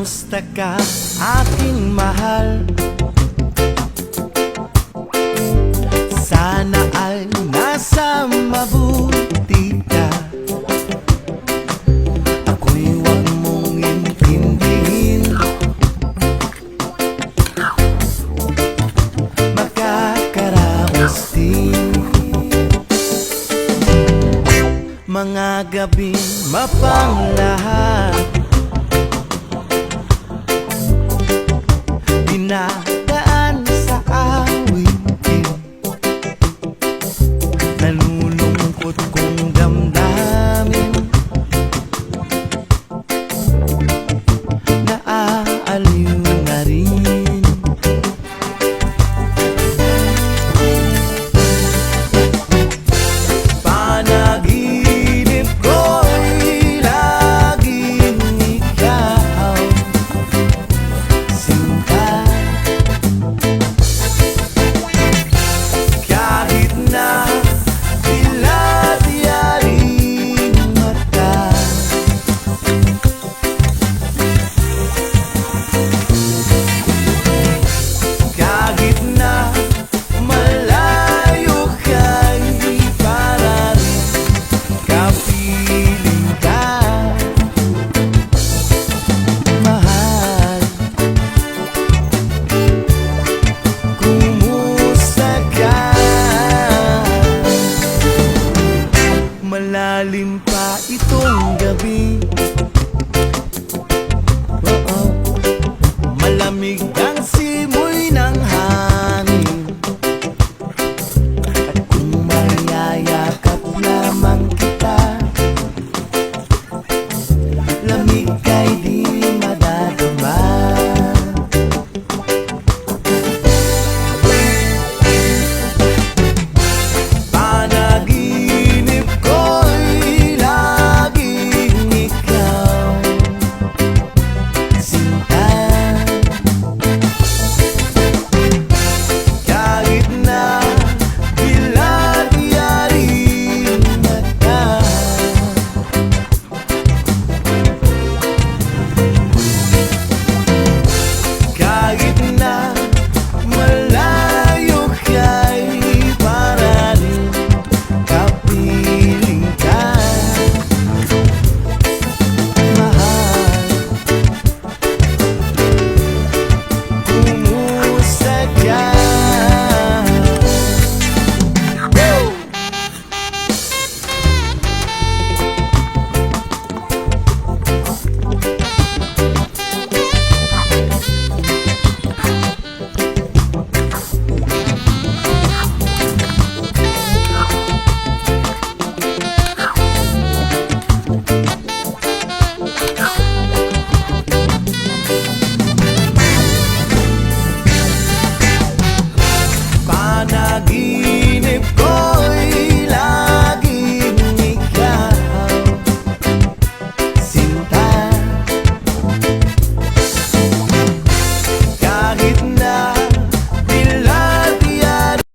Kamusta ka, aking mahal? Sana ay nasa mabuti ka. Ako'y huwag mong intindihin. Makakaraos din mga gabing mapanglahat, dinadaan sa awitin. Nalulungkot kong damdamin, naaaliw na rin. Panaginip ko'y laging ikaw, sinta. Kahit na dilat yaring mata, kahit na malayo ka'y para rin kapiling ka, mahal. Kumusta ka? Malalim pa itong gabi, malamig